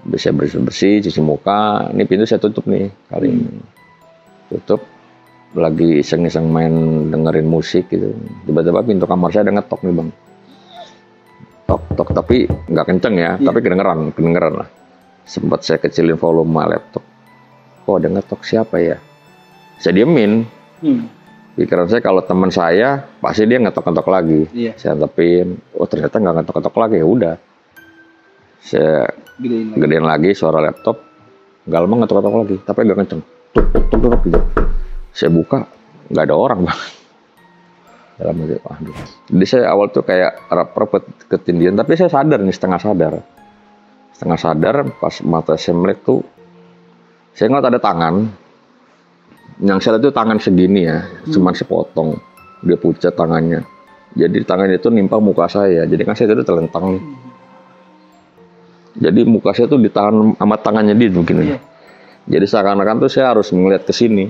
Bisa bersih-bersih, cuci muka. Ini pintu saya tutup nih kali ini. Tutup. Lagi iseng-iseng main dengerin musik gitu. Tiba-tiba pintu kamar saya ada ngetok nih bang. Tok, tapi nggak kenceng ya, tapi kedengeran lah. Sempat saya kecilin volume laptop. Kok ada ngetok, siapa ya? Saya diemin. Pikiran saya kalau teman saya pasti dia ngetok-ngetok lagi. Saya antepin. Oh ternyata nggak ngetok-ngetok lagi, ya udah. Saya gedein lagi suara laptop. Nggak lama ngetok-ngetok lagi, tapi agak kenceng. Tuk gitu. Saya buka, nggak ada orang bang. Dalam aja, waduh. Jadi saya awal tuh kayak rapet ketindihan, tapi saya sadar nih, setengah sadar pas mata saya melek tuh, saya ngeliat ada tangan. Yang saya lihat itu tangan segini ya, cuman sepotong. Dia pucat tangannya. Jadi tangannya itu nimpa muka saya. Jadi kan saya itu telentang nih. Jadi muka saya tuh ditahan sama tangannya dia begini. Jadi seakan-akan tuh saya harus melihat ke sini.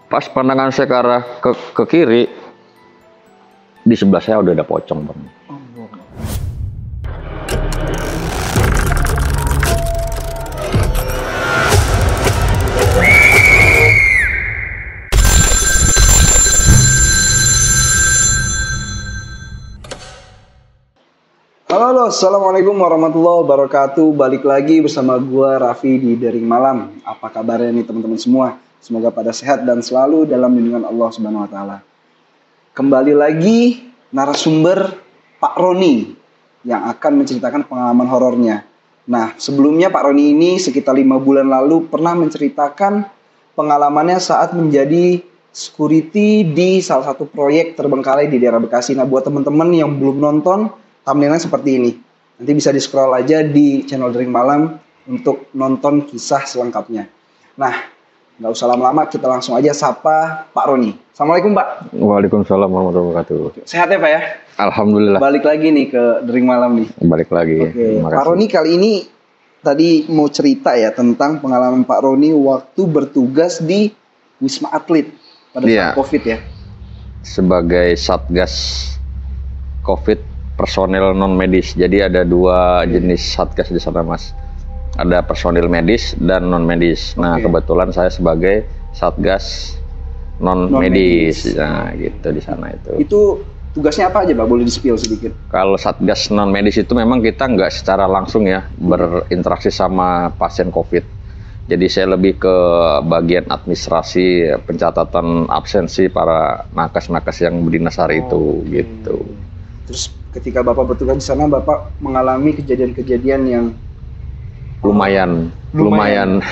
Pas pandangan saya ke arah ke kiri, di sebelah saya udah ada pocong bang. Halo, assalamualaikum warahmatullahi wabarakatuh. Balik lagi bersama gua Raffi di Dering Malam. Apa kabarnya nih teman-teman semua? Semoga pada sehat dan selalu dalam lindungan Allah Subhanahu Wa Taala. Kembali lagi narasumber Pak Roni yang akan menceritakan pengalaman horornya. Nah, sebelumnya Pak Roni ini sekitar 5 bulan lalu pernah menceritakan pengalamannya saat menjadi security di salah satu proyek terbengkalai di daerah Bekasi. Nah, buat teman-teman yang belum nonton, thumbnailnya seperti ini. Nanti bisa di scroll aja di channel Dering Malam untuk nonton kisah selengkapnya. Nah, nggak usah lama-lama, kita langsung aja sapa Pak Roni. Assalamualaikum Pak. Waalaikumsalam warahmatullahi wabarakatuh. Sehat ya Pak ya? Alhamdulillah. Balik lagi nih ke Dering Malam nih. Balik lagi. Oke. Pak Roni kali ini tadi mau cerita ya tentang pengalaman Pak Roni waktu bertugas di Wisma Atlet pada saat COVID ya. Sebagai Satgas COVID personel non medis. Jadi ada 2 jenis satgas di sana mas. Ada personil medis dan non medis. Nah kebetulan saya sebagai satgas non medis. Nah gitu di sana itu. Itu tugasnya apa aja Pak? Boleh di-spill sedikit? Kalau satgas non medis itu memang kita nggak secara langsung ya berinteraksi sama pasien COVID. Jadi saya lebih ke bagian administrasi, pencatatan absensi para nakes-nakes yang berdinas hari itu gitu. Terus ketika Bapak bertugas di sana, Bapak mengalami kejadian-kejadian yang lumayan. Ini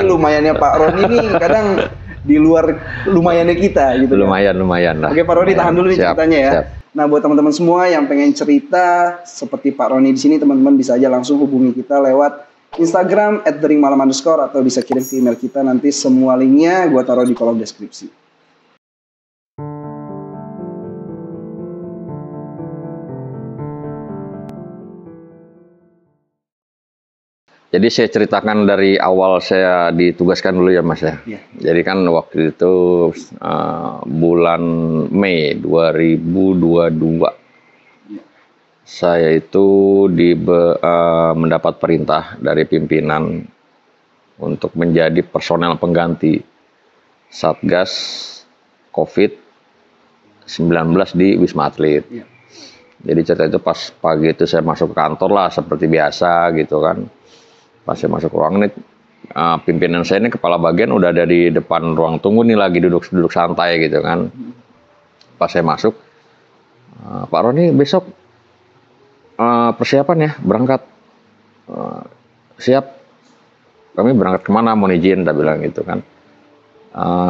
lumayannya Pak Roni ini kadang di luar lumayannya kita gitu. Lumayan. Oke Pak Roni, tahan dulu nih ceritanya ya. Siap. Nah buat teman-teman semua yang pengen cerita seperti Pak Roni di sini, teman-teman bisa aja langsung hubungi kita lewat Instagram @deringmalam_ atau bisa kirim ke email kita, nanti semua linknya gua taruh di kolom deskripsi. Jadi saya ceritakan dari awal saya ditugaskan dulu ya mas ya. Jadi kan waktu itu bulan Mei 2022 saya itu mendapat perintah dari pimpinan untuk menjadi personel pengganti Satgas COVID-19 di Wisma Atlet. Jadi cerita itu pas pagi itu saya masuk ke kantor lah seperti biasa gitu kan. Pas saya masuk ruangan ini, pimpinan saya ini kepala bagian udah ada di depan ruang tunggu nih lagi duduk santai gitu kan. Pas saya masuk, Pak Roni besok persiapan ya berangkat. Siap. Kami berangkat kemana? Mau izin, dia bilang gitu kan.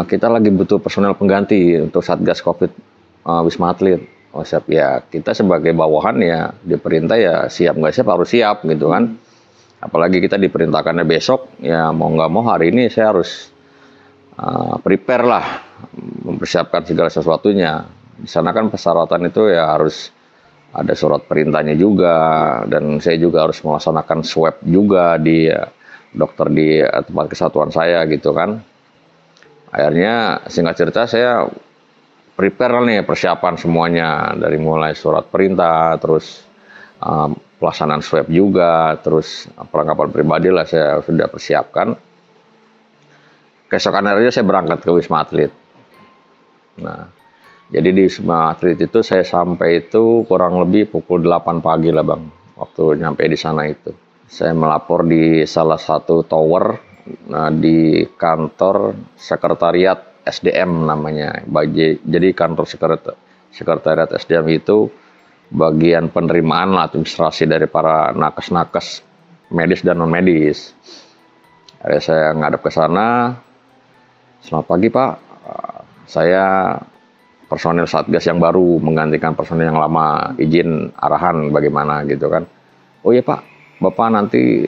Kita lagi butuh personel pengganti untuk Satgas COVID Wisma Atlet. Oh siap ya. Kita sebagai bawahan ya diperintah ya siap nggak siap harus siap gitu kan. Apalagi kita diperintahkannya besok, ya mau nggak mau hari ini saya harus prepare lah, mempersiapkan segala sesuatunya. Di sana kan persyaratan itu ya harus ada surat perintahnya juga, dan saya juga harus melaksanakan swab juga di dokter di tempat kesatuan saya gitu kan. Akhirnya singkat cerita saya prepare nih persiapan semuanya, dari mulai surat perintah, terus pelaksanaan swab juga, terus perlengkapan pribadi lah saya sudah persiapkan. Keesokan harinya saya berangkat ke Wisma Atlet. Nah, jadi di Wisma Atlet itu saya sampai itu kurang lebih pukul 8 pagi lah Bang, waktu nyampe di sana itu. Saya melapor di salah satu tower, nah, di kantor sekretariat SDM namanya. Jadi kantor sekretariat SDM itu bagian penerimaan administrasi dari para nakes-nakes medis dan non medis. Akhirnya saya ngadep ke sana. Selamat pagi Pak, saya personil Satgas yang baru menggantikan personil yang lama, izin arahan bagaimana gitu kan. Oh iya Pak, Bapak nanti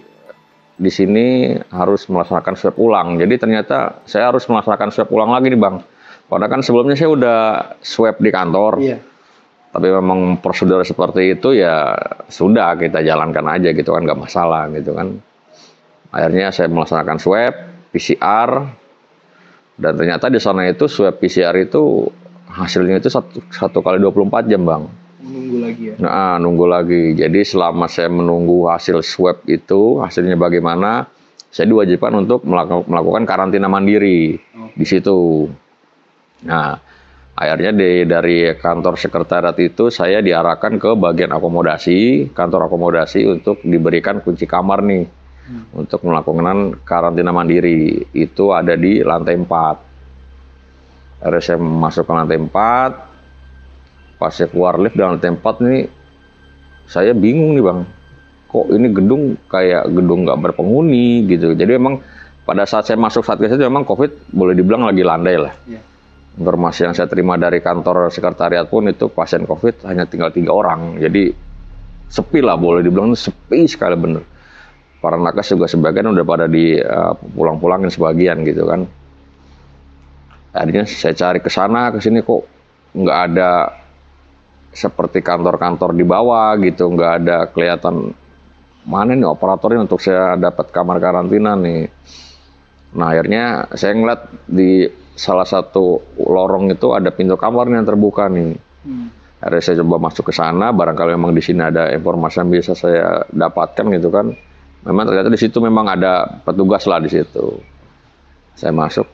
di sini harus melaksanakan swab ulang. Jadi ternyata saya harus melaksanakan swab ulang lagi nih Bang. Padahal kan sebelumnya saya udah swab di kantor. Iya. Tapi memang prosedur seperti itu ya sudah kita jalankan aja gitu kan, nggak masalah gitu kan. Akhirnya saya melaksanakan swab PCR dan ternyata di sana itu swab PCR itu hasilnya itu satu kali 24 jam Bang. Nunggu lagi ya? Nah, nunggu lagi. Jadi selama saya menunggu hasil swab itu hasilnya bagaimana, saya diwajibkan untuk melakukan karantina mandiri di situ. Nah, akhirnya dari kantor sekretariat itu saya diarahkan ke bagian akomodasi, kantor akomodasi untuk diberikan kunci kamar nih untuk melakukan karantina mandiri. Itu ada di lantai 4. Akhirnya saya masuk ke lantai 4. Pas saya keluar lift di lantai 4 nih, saya bingung nih Bang. Kok ini gedung kayak gedung nggak berpenghuni gitu. Jadi memang pada saat saya masuk Satgas itu memang COVID boleh dibilang lagi landai lah. Yeah. Informasi yang saya terima dari kantor sekretariat pun itu pasien COVID hanya tinggal 3 orang. Jadi sepi lah, boleh dibilang sepi sekali bener. Para nakes juga sebagian udah pada pulang-pulangin sebagian gitu kan. Akhirnya saya cari ke sana ke sini kok nggak ada seperti kantor-kantor di bawah gitu, nggak ada kelihatan mana nih operatornya untuk saya dapat kamar karantina nih. Nah akhirnya saya ngeliat di salah satu lorong itu ada pintu kamar yang terbuka nih. Akhirnya saya coba masuk ke sana, barangkali memang di sini ada informasi yang bisa saya dapatkan gitu kan. Memang ternyata di situ memang ada petugas lah di situ. Saya masuk,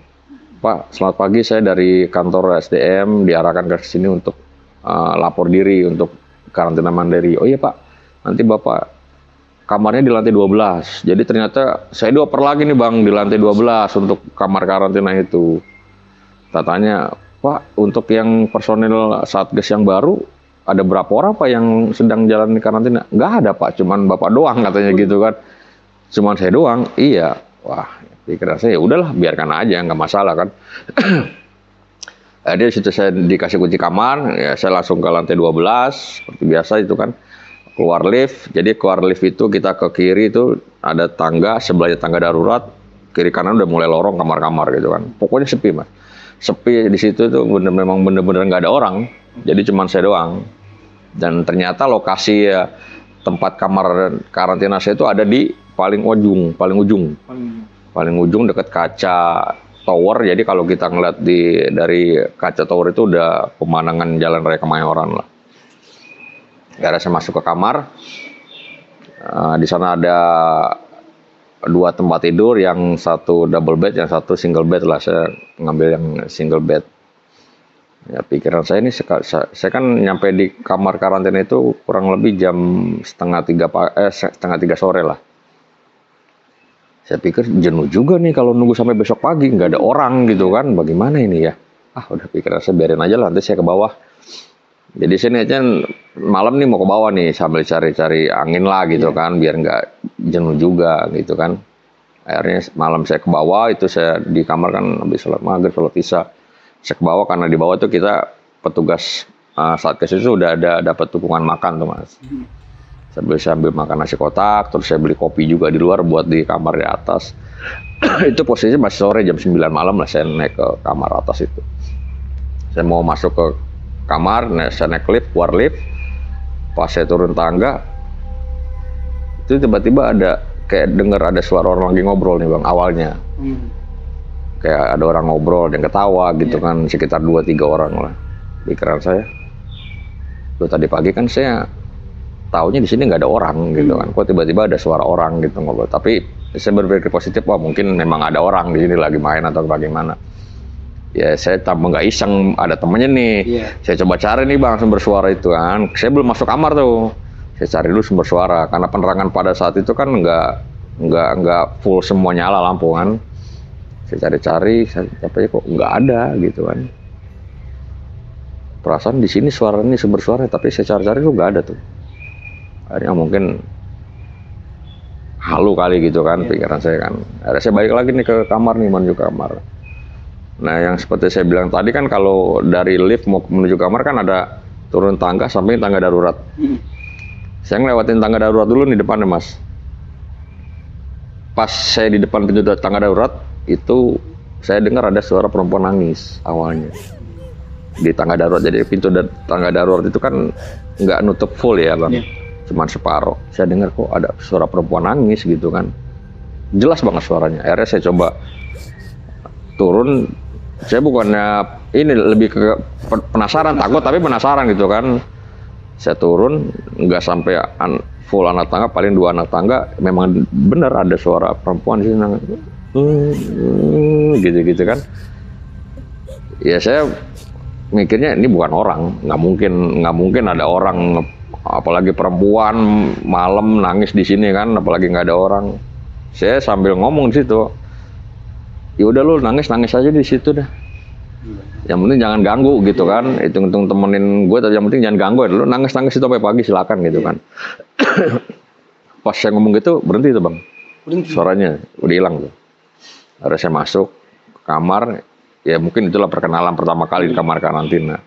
Pak, selamat pagi, saya dari kantor SDM diarahkan ke sini untuk lapor diri untuk karantina mandiri. Oh iya Pak, nanti Bapak kamarnya di lantai 12. Jadi ternyata saya dioper lagi nih Bang di lantai 12 untuk kamar karantina itu. Katanya, Pak, untuk yang personil Satgas yang baru ada berapa orang Pak yang sedang jalani karantina? Nggak ada Pak, cuman Bapak doang katanya gitu kan. Cuman saya doang. Iya. Wah, pikiran saya ya udahlah biarkan aja, nggak masalah kan. Di situ saya dikasih kunci kamar, ya saya langsung ke lantai 12 seperti biasa itu kan. Keluar lift. Jadi keluar lift itu kita ke kiri itu ada tangga, sebelahnya tangga darurat, kiri kanan udah mulai lorong kamar-kamar gitu kan. Pokoknya sepi Mas. Sepi di situ tuh memang bener-bener nggak ada orang. Jadi cuman saya doang. Dan ternyata lokasi tempat kamar karantina saya itu ada di paling ujung dekat kaca tower. Jadi kalau kita ngeliat dari kaca tower itu udah pemandangan Jalan Raya Kemayoran lah. Akhirnya saya masuk ke kamar. Di sana ada 2 tempat tidur, yang satu double bed, yang satu single bed lah. Saya ngambil yang single bed. Ya pikiran saya ini, saya kan nyampe di kamar karantina itu kurang lebih jam setengah 3 sore lah. Saya pikir jenuh juga nih kalau nunggu sampai besok pagi, nggak ada orang gitu kan, bagaimana ini ya? Udah pikiran saya biarin aja lah, nanti saya ke bawah. Jadi sini aja malam nih mau ke bawah nih sambil cari-cari angin lah gitu kan, biar nggak jenuh juga gitu kan. Akhirnya malam saya ke bawah, itu saya di kamar kan habis sholat maghrib, sholat isya. Saya ke bawah karena di bawah tuh kita petugas Satgas itu udah ada dapat dukungan makan tuh Mas. Saya ambil makan nasi kotak, terus saya beli kopi juga di luar buat di kamar di atas. Itu posisinya masih sore, jam 9 malam lah saya naik ke kamar atas itu. Saya mau masuk ke kamar, saya naik lift, keluar lift. Pas saya turun tangga, itu tiba-tiba ada kayak dengar ada suara orang lagi ngobrol nih Bang, awalnya. Kayak ada orang ngobrol yang ketawa gitu kan, sekitar 2-3 orang lah. Pikiran saya, loh tadi pagi kan saya taunya di sini nggak ada orang gitu kan. Kok tiba-tiba ada suara orang gitu ngobrol. Tapi saya berpikir positif, wah mungkin memang ada orang di sini lagi main atau bagaimana. Ya saya tambah nggak iseng, ada temennya nih. Saya coba cari nih bang sumber suara itu kan. Saya belum masuk kamar tuh. Saya cari dulu sumber suara karena penerangan pada saat itu kan nggak full semua nyala lampu kan. Saya cari-cari, tapi kok nggak ada gitu kan. Perasaan di sini suara ini sumber suara, tapi saya cari-cari tuh nggak ada tuh. Akhirnya mungkin halu kali gitu kan pikiran saya kan. Akhirnya saya balik lagi nih ke kamar nih, menuju kamar. Nah yang seperti saya bilang tadi kan kalau dari lift mau menuju kamar kan ada turun tangga sampai tangga darurat. Saya ngelewatin tangga darurat dulu nih depannya mas. Pas saya di depan pintu tangga darurat itu saya dengar ada suara perempuan nangis awalnya di tangga darurat. Jadi pintu tangga darurat itu kan nggak nutup full ya bang, cuman separuh. Saya dengar kok ada suara perempuan nangis gitu kan, jelas banget suaranya. Akhirnya saya coba turun. Saya bukannya ini, lebih ke penasaran, takut tapi penasaran gitu kan. Saya turun nggak sampai full anak tangga, paling 2 anak tangga. Memang benar ada suara perempuan di sini nangis. Gitu-gitu kan. Ya saya mikirnya ini bukan orang, nggak mungkin ada orang, apalagi perempuan malam nangis di sini kan, apalagi nggak ada orang. Saya sambil ngomong di situ, ya udah lu nangis aja di situ dah. Yang penting jangan ganggu gitu kan. Hitung-hitung temenin gue, tapi yang penting jangan ganggu ya. Lu nangis itu sampai pagi silakan gitu kan. Pas saya ngomong gitu berhenti tuh bang, suaranya udah hilang tuh. Akhirnya saya masuk ke kamar. Ya mungkin itulah perkenalan pertama kali di kamar karantina.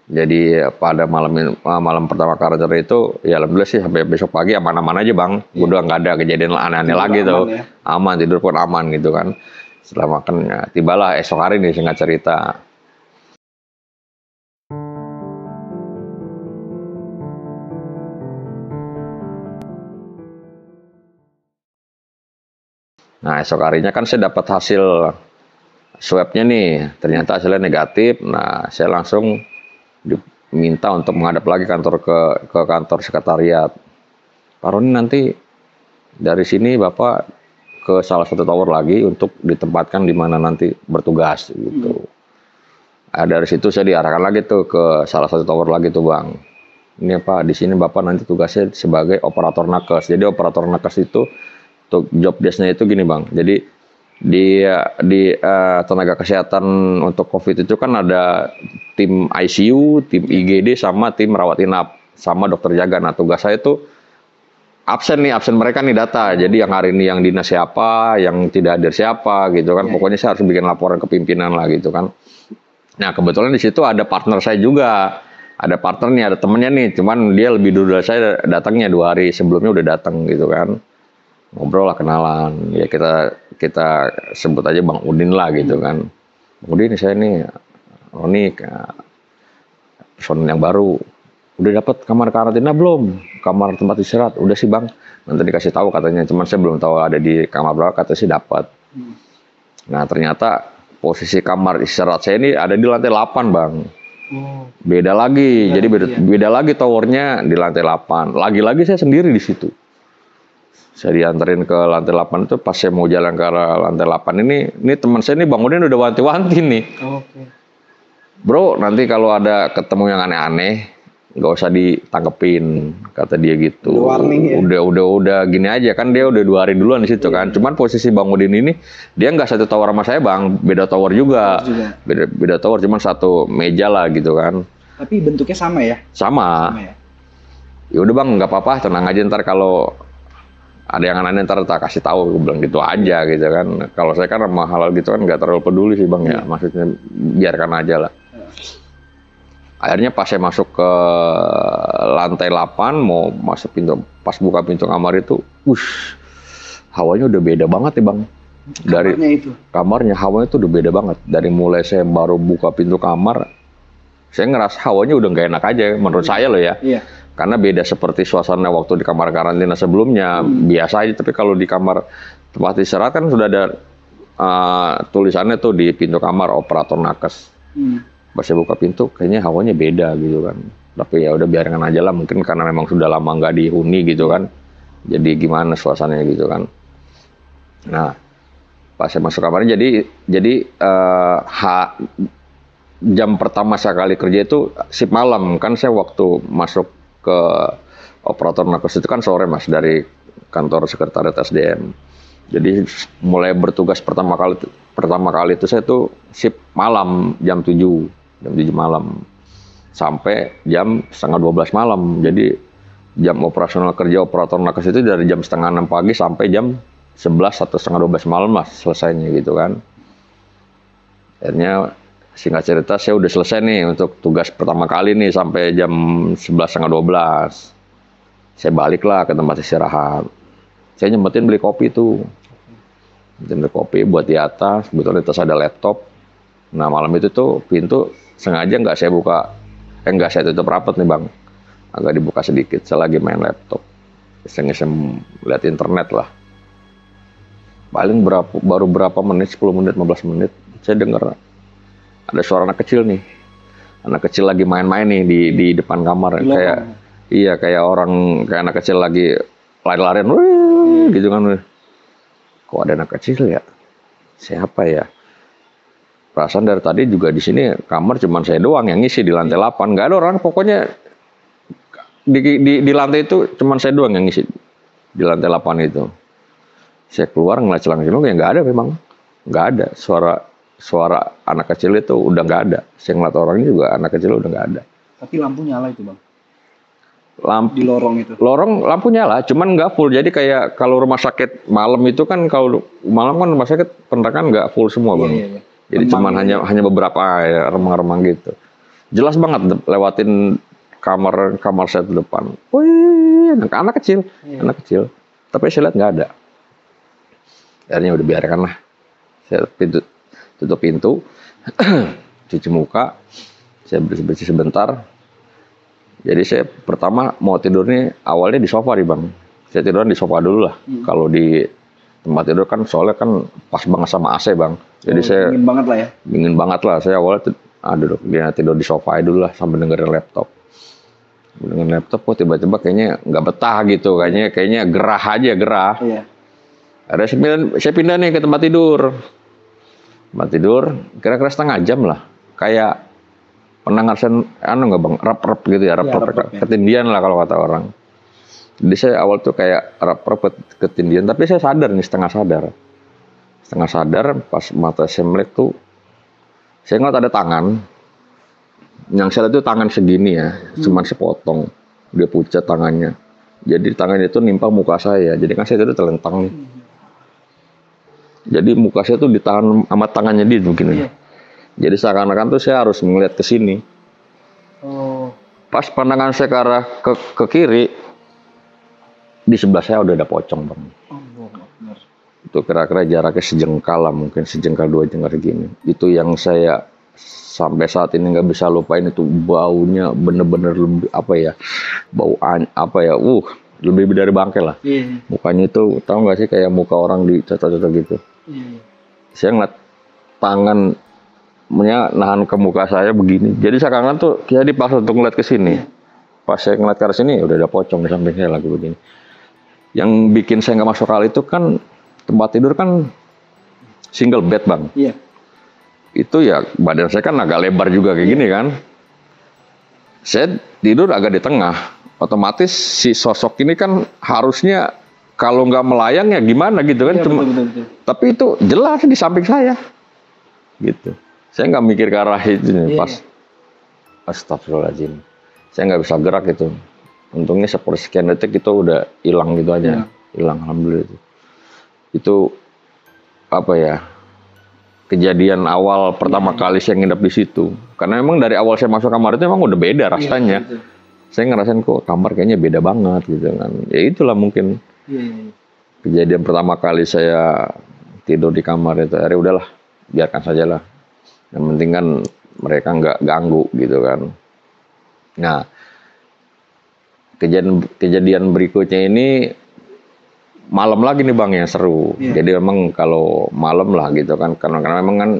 Jadi pada malam pertama karantina itu, ya alhamdulillah sih sampai besok pagi aman-aman aja bang. Udah nggak ada kejadian aneh-aneh lagi tuh. Aman, tidur pun aman gitu kan. Setelah makan ya, tibalah esok hari nih singkat cerita. Nah esok harinya kan saya dapat hasil swabnya nih, ternyata hasilnya negatif. Nah saya langsung diminta untuk menghadap lagi ke kantor sekretariat. Pak Roni nanti dari sini Bapak ke salah satu tower lagi untuk ditempatkan di mana nanti bertugas gitu. Nah, dari situ saya diarahkan lagi tuh ke salah satu tower lagi tuh bang. Ini Pak, di sini Bapak nanti tugasnya sebagai operator nakes. Jadi operator nakes itu untuk job desk-nya itu gini bang. Jadi di tenaga kesehatan untuk COVID itu kan ada tim ICU, tim IGD, sama tim rawat inap, sama dokter jaga. Nah tugas saya itu absen mereka nih data. Jadi yang hari ini yang dinas siapa, yang tidak hadir siapa gitu kan. Pokoknya saya harus bikin laporan ke pimpinan lah gitu kan. Nah kebetulan di situ ada partner saya juga. Ada partner nih, ada temennya nih. Cuman dia lebih dulu dari saya, datangnya 2 hari sebelumnya udah datang gitu kan. Ngobrol lah, kenalan. Ya kita sebut aja Bang Udin lah gitu kan. Bang Udin, saya nih Roni, personel yang baru. Udah dapat kamar karantina belum? Kamar tempat istirahat? Udah sih bang, nanti dikasih tahu katanya. Cuman saya belum tahu ada di kamar berapa, katanya sih dapat. Nah ternyata posisi kamar istirahat saya ini ada di lantai 8 bang. Beda lagi, jadi beda lagi towernya di lantai 8. Lagi-lagi saya sendiri di situ. Saya dianterin ke lantai 8 itu, pas saya mau jalan ke arah lantai 8 ini teman saya nih Bang Udin udah wanti-wanti nih. Bro, nanti kalau ada ketemu yang aneh-aneh, nggak usah ditangkepin, kata dia gitu. Udah gini aja kan, dia udah 2 hari duluan di situ kan. Cuman posisi Bang Udin ini dia nggak satu tower sama saya bang, beda tower juga. Beda tower, cuman satu meja lah gitu kan. Tapi bentuknya sama ya? Sama ya? Ya udah bang, nggak apa-apa, tenang aja, ntar kalau ada yang aneh ntar tak kasih tahu, gue bilang gitu aja gitu kan. Kalau saya kan sama hal gitu kan nggak terlalu peduli sih bang ya, maksudnya biarkan aja lah. Akhirnya pas saya masuk ke lantai 8, mau masuk pintu, pas buka pintu kamar itu, hawanya udah beda banget ya bang. Dari kamarnya hawanya itu udah beda banget. Dari mulai saya baru buka pintu kamar, saya ngerasa hawanya udah nggak enak aja menurut saya loh ya. Karena beda seperti suasana waktu di kamar karantina sebelumnya, biasa aja. Tapi kalau di kamar tempat istirahat kan sudah ada tulisannya tuh di pintu kamar operator nakes. Pas saya buka pintu, kayaknya hawanya beda gitu kan. Tapi ya udah biarkan aja lah, mungkin karena memang sudah lama nggak dihuni gitu kan. Jadi gimana suasananya gitu kan. Nah, pas saya masuk kamarnya jadi jam pertama saya kali kerja itu shift malam kan. Saya waktu masuk ke operator nakes itu kan sore Mas, dari kantor sekretariat SDM. Jadi mulai bertugas pertama kali itu saya tuh shift malam jam 7 malam sampai jam setengah 12 malam. Jadi jam operasional kerja operator nakes itu dari jam setengah 6 pagi sampai jam 11 atau setengah 12 malam Mas selesainya gitu kan. Akhirnya singkat cerita saya udah selesai nih untuk tugas pertama kali nih sampai jam 11 setengah 12. Saya baliklah ke tempat istirahat. Saya nyempetin beli kopi tuh. Beli kopi buat di atas, kebetulan di atas ada laptop. Nah malam itu tuh pintu sengaja nggak saya buka, nggak saya tutup rapat nih Bang. Agak dibuka sedikit, saya lagi main laptop. Iseng-iseng lihat internet lah. Paling baru berapa menit, 10 menit, 15 menit, saya dengar ada suara anak kecil nih. Anak kecil lagi main-main nih di depan kamar. Kayak anak kecil lagi lari-larian, gitu kan. Kok ada anak kecil ya? Siapa ya? Perasaan dari tadi juga di sini kamar cuma saya doang yang ngisi di lantai 8. Nggak ada orang, pokoknya di lantai itu cuma saya doang yang ngisi di lantai 8 itu. Saya keluar ngeliat celang-celung ya nggak ada memang. Nggak ada. Suara anak kecil itu udah nggak ada. Saya ngeliat orangnya juga anak kecil udah nggak ada. Tapi lampu nyala itu Bang? Lampu di lorong itu. Lorong lampu nyala, cuman nggak full. Jadi kayak kalau rumah sakit malam itu kan, kalau malam kan rumah sakit penerangan nggak full semua Bang. Iya. Jadi cuman hanya beberapa ya, remang-remang gitu. Jelas banget lewatin kamar saya di depan. Wih, anak kecil, anak kecil. Tapi saya lihat nggak ada. Akhirnya udah biarkan lah. Saya tutup pintu, cuci muka, saya bersih-bersih sebentar. Jadi saya pertama mau tidur nih awalnya di sofa nih Bang. Saya tiduran di sofa dulu lah. Kalau di tempat tidur kan soalnya kan pas banget sama AC Bang. Jadi saya dingin banget lah ya. Dingin banget lah. Saya awalnya tidur di sofa dulu lah sambil dengerin laptop. Dengan laptop kok tiba-tiba kayaknya nggak betah gitu. Kayaknya gerah aja. Iya. Ada saya pindah nih ke tempat tidur. Tempat tidur kira-kira setengah jam lah. Kayak pendengar nggak Bang, rap gitu ya, ketindian lah kalau kata orang. Jadi saya awal tuh kayak rap ketindian, tapi saya sadar nih, setengah sadar pas mata saya melek tuh, saya ngeliat ada tangan. Yang saya lihat tuh tangan segini ya, cuman sepotong, dia pucat tangannya. Jadi tangannya itu nimpa muka saya, jadi kan saya itu telentang nih. Jadi muka saya tuh ditahan sama tangannya dia begini. Jadi seakan-akan tuh saya harus melihat ke sini. Pas pandangan saya ke arah ke kiri, di sebelah saya udah ada pocong Bang. Itu kira-kira jaraknya sejengkal lah, mungkin sejengkal 2 jengkal gini. Itu yang saya sampai saat ini nggak bisa lupain, itu baunya bener-bener lebih lebih dari bangkai lah. Mukanya itu tahu nggak sih kayak muka orang dicocok-cocok gitu. Saya ngeliat tangan nahan ke muka saya begini. Jadi seakan-akan tuh kayak dipaksa untuk ngeliat ke sini. Pas saya ngeliat ke arah sini udah ada pocong di samping saya lagi begini. Yang bikin saya nggak masuk akal itu kan tempat tidur kan single bed Bang. Iya. Itu ya badan saya kan agak lebar juga kayak gini kan. Saya tidur agak di tengah. Otomatis si sosok ini kan harusnya kalau nggak melayang ya gimana gitu kan. Betul. Tapi itu jelas di samping saya. Gitu. Saya nggak mikir ke arah itu nih pas. Astagfirullahaladzim. Saya nggak bisa gerak gitu. Untungnya sepersekian detik itu udah hilang gitu aja. Hilang alhamdulillah. Itu apa ya? Kejadian awal pertama kali saya nginep di situ. Karena memang dari awal saya masuk kamar itu memang udah beda rasanya. Saya ngerasain kok kamar kayaknya beda banget gitu kan. Ya itulah mungkin kejadian pertama kali saya tidur di kamar itu. Akhirnya udahlah, biarkan saja lah. Yang penting kan mereka nggak ganggu gitu kan. Nah, kejadian berikutnya ini malam lagi nih Bang yang seru. Jadi memang kalau malam lah gitu kan, karena memang kan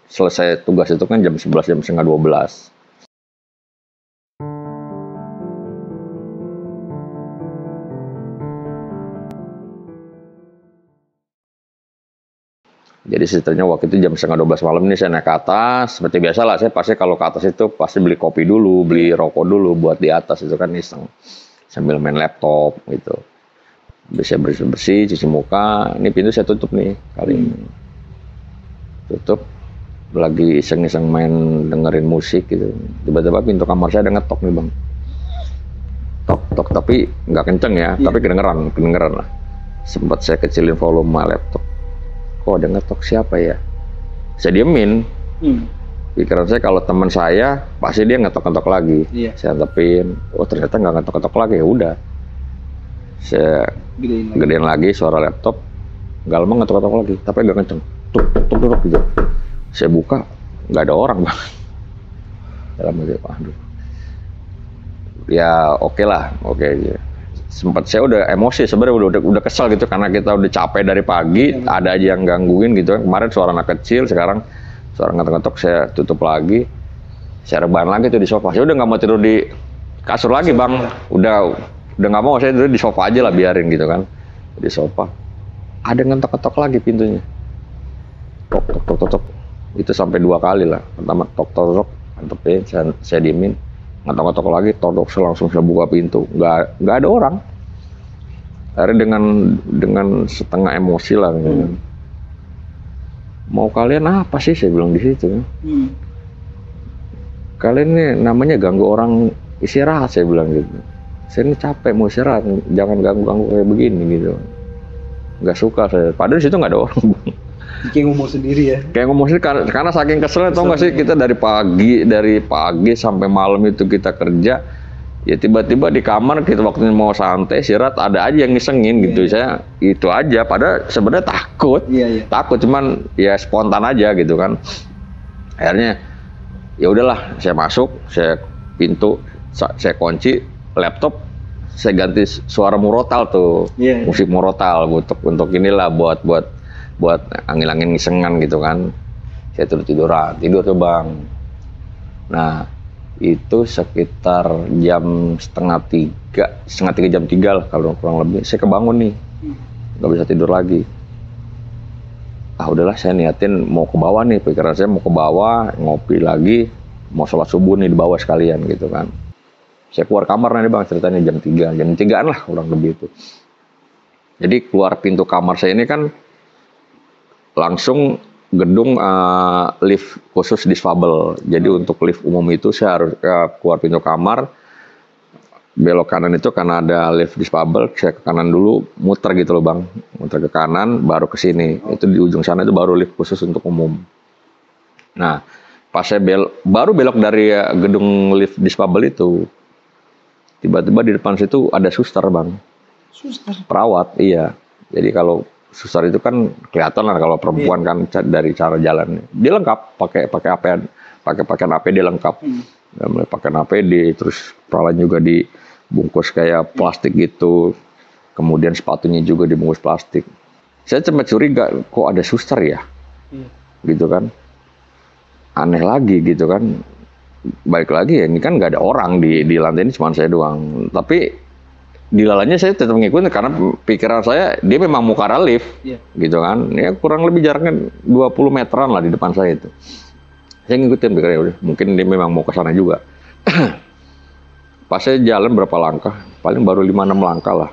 selesai tugas itu kan jam 11, jam setengah 12. Jadi ceritanya waktu itu jam setengah 12 malam ini saya naik ke atas. Seperti biasa lah, saya pasti kalau ke atas itu pasti beli kopi dulu, beli rokok dulu buat di atas itu kan iseng. Sambil main laptop gitu. Bisa bersih-bersih, cuci muka. Ini pintu saya tutup nih kali ini. Tutup. Lagi iseng-iseng main dengerin musik gitu. Tiba-tiba pintu kamar saya ada ngetok nih bang. Tok, tapi nggak kenceng ya, tapi kedengeran lah. Sempat saya kecilin volume laptop. Kok ada ngetok, siapa ya? Saya diemin. Pikiran saya kalau teman saya pasti dia ngetok-ngetok lagi. Saya antepin, oh ternyata nggak ngetok-ngetok lagi, ya udah. Saya gedein lagi suara laptop, nggak lama ngetok-ngetok lagi, tapi nggak kenceng. Tuk gitu. Saya buka, nggak ada orang bang. Dalam hati, aduh. Ya oke lah, oke. Sempat saya udah emosi sebenarnya, udah kesal gitu karena kita udah capek dari pagi, ada aja yang gangguin gitu kan. Kemarin suara anak kecil, sekarang suara ngetok-ngetok, saya tutup lagi, saya rebahan lagi tuh di sofa. Saya udah nggak mau tidur di kasur lagi bang, udah nggak mau, saya tidur di sofa aja lah, biarin gitu kan, di sofa. Ada ngetok-ngetok lagi pintunya, tok, itu sampai 2 kali lah. Pertama tok, antepin, saya diemin. Ngetok-ngetok lagi, tok, langsung saya buka pintu, nggak ada orang. Akhirnya dengan setengah emosi lah, mau kalian apa sih, saya bilang di situ. Kalian ini namanya ganggu orang istirahat, saya bilang gitu. Saya ini capek mau istirahat, jangan ganggu kayak begini gitu. Nggak suka saya. Padahal di situ nggak ada orang. Kayak ngomong sendiri ya. Kayak ngomong sendiri karena saking keselnya, tau nggak sih, kita dari pagi sampai malam itu kita kerja, ya tiba-tiba di kamar kita waktunya mau santai istirahat ada aja yang ngisengin gitu. Saya itu aja, padahal sebenarnya takut, cuman ya spontan aja gitu kan. Akhirnya ya udahlah, saya masuk, saya pintu saya kunci, laptop saya ganti suara murotal tuh, musik murotal untuk inilah buat angin-angin ngisengan gitu kan. Saya tidur tuh bang. Nah itu sekitar jam setengah tiga jam 3 lah kalau kurang lebih. Saya kebangun nih, nggak bisa tidur lagi. Udahlah, saya niatin mau ke bawah nih, pikiran saya mau ke bawah, ngopi lagi, mau sholat subuh nih di bawah sekalian gitu kan. Saya keluar kamar nih bang, ceritanya jam 3-an lah kurang lebih itu. Jadi keluar pintu kamar saya ini kan langsung gedung lift khusus difabel. Jadi untuk lift umum itu saya harus keluar pintu kamar, belok kanan itu karena ada lift difabel, saya ke kanan dulu, muter gitu loh bang, muter ke kanan baru ke sini. Itu di ujung sana itu baru lift khusus untuk umum. Nah pas saya baru belok dari gedung lift difabel itu, tiba-tiba di depan situ ada suster bang. Suster? Perawat, iya. Jadi kalau suster itu kan kelihatan lah kalau perempuan kan dari cara jalan. Dia lengkap, pakai pakaian APD lengkap. Pakaian APD, terus kepalanya juga dibungkus kayak plastik gitu. Kemudian sepatunya juga dibungkus plastik. Saya sempat curiga, kok ada suster ya? Gitu kan. Aneh lagi gitu kan. Baik lagi ya, ini kan nggak ada orang di lantai ini, cuma saya doang. Tapi dilalanya saya tetap ngikutin karena pikiran saya dia memang mau ke arah lift, gitu kan. Ya kurang lebih jaraknya 20 meteran lah di depan saya itu. Saya ngikutin pikirannya, udah mungkin dia memang mau ke sana juga. Pas saya jalan berapa langkah, paling baru 5-6 langkah lah.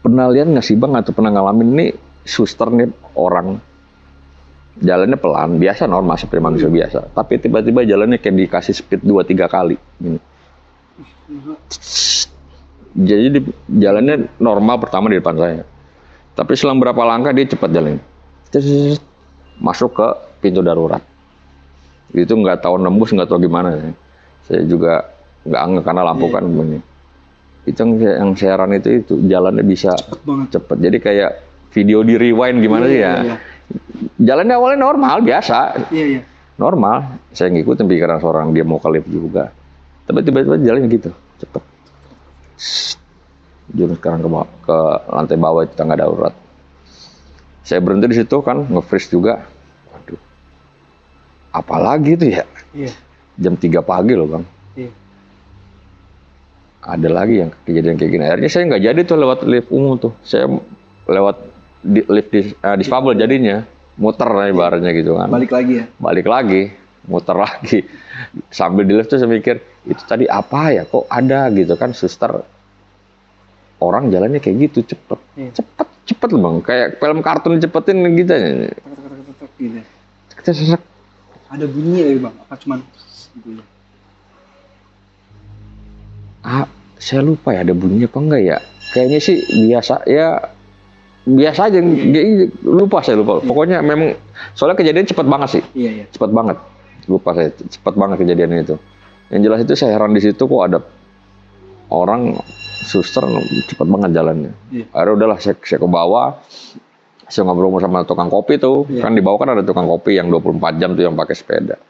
Pernah lihat nggak sih bang atau pernah ngalamin nih suster nih orang jalannya pelan, biasa normal seperti manusia biasa, tapi tiba-tiba jalannya kayak dikasih speed 2-3 kali. Jadi jalannya normal pertama di depan saya, tapi selang berapa langkah dia cepat jalan, masuk ke pintu darurat. Itu nggak tahu nembus, nggak tahu gimana. Saya juga nggak aneh karena lampu kan begini. Itu yang saya heran itu jalannya bisa cepet. Jadi kayak video di rewind gimana sih ya. Jalannya awalnya normal biasa, normal. Saya ngikutin pikiran seorang, dia mau ke lift juga, tapi tiba-tiba jalannya gitu cepet. Jurus sekarang ke lantai bawah itu tangga darurat. Saya berhenti di situ kan, nge-freeze juga. Waduh, apalagi itu ya? Jam 3 pagi loh bang. Ada lagi yang kejadian kayak gini. Akhirnya saya nggak jadi tuh lewat lift umum tuh. Saya lewat lift disable jadinya, muter ibaratnya gitu kan. Balik lagi ya. Balik lagi, muter lagi. Sambil di lift tuh saya mikir, itu tadi apa ya, kok ada gitu kan, suster. Orang jalannya kayak gitu, cepet. Iya. Cepet loh bang, kayak film kartun cepetin gitu. Gitu. Ada bunyi ya bang, apa cuman gitu ya? Saya lupa ya ada bunyinya apa enggak ya. Kayaknya sih biasa aja. Lupa. Pokoknya memang soalnya kejadian cepet banget sih. Iya. Cepet banget. Lupa saya, cepet banget kejadian itu. Yang jelas itu saya heran di situ kok ada orang suster cepet banget jalannya. Iya. Akhirnya udahlah saya ke bawah. Saya ngobrol sama tukang kopi tuh. Iya. Kan di bawah kan ada tukang kopi yang 24 jam tuh yang pakai sepeda.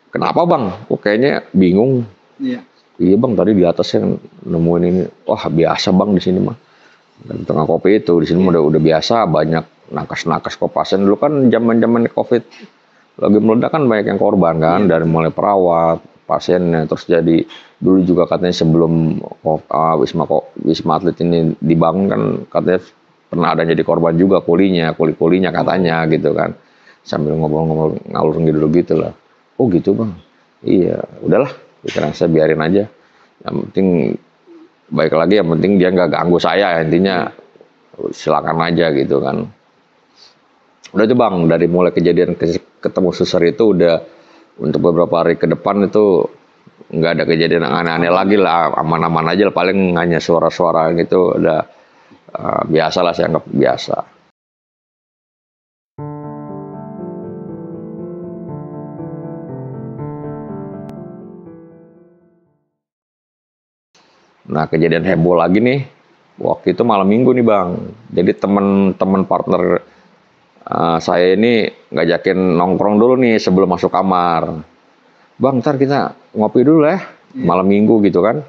Kenapa bang? Kok kayaknya bingung. Iya. Iya bang, tadi di atas yang nemuin ini. Wah biasa bang di sini mah. Dan tukang kopi itu di sini udah biasa, banyak nakas kok pasien. Dulu kan zaman COVID lagi meledak kan banyak yang korban kan, dari mulai perawat, pasiennya, terus jadi dulu juga katanya sebelum Wisma Atlet ini dibangun kan katanya pernah ada jadi korban juga kulinya katanya gitu kan. Sambil ngobrol-ngobrol ngalur ngidul gitu lah. Oh gitu bang. Iya, udahlah. Sekarang saya biarin aja. Yang penting baik lagi, yang penting dia nggak ganggu saya. Intinya silakan aja gitu kan. Udah tuh bang, dari mulai kejadian ketemu suster itu udah untuk beberapa hari ke depan itu nggak ada kejadian aneh-aneh lagi lah, aman-aman aja lah. Paling hanya suara-suara gitu udah biasa lah, saya anggap biasa. Nah kejadian heboh lagi nih, waktu itu malam minggu nih bang. Jadi teman-teman partner saya ini ngajakin nongkrong dulu nih sebelum masuk kamar. Bang, ntar kita ngopi dulu ya, malam minggu gitu kan.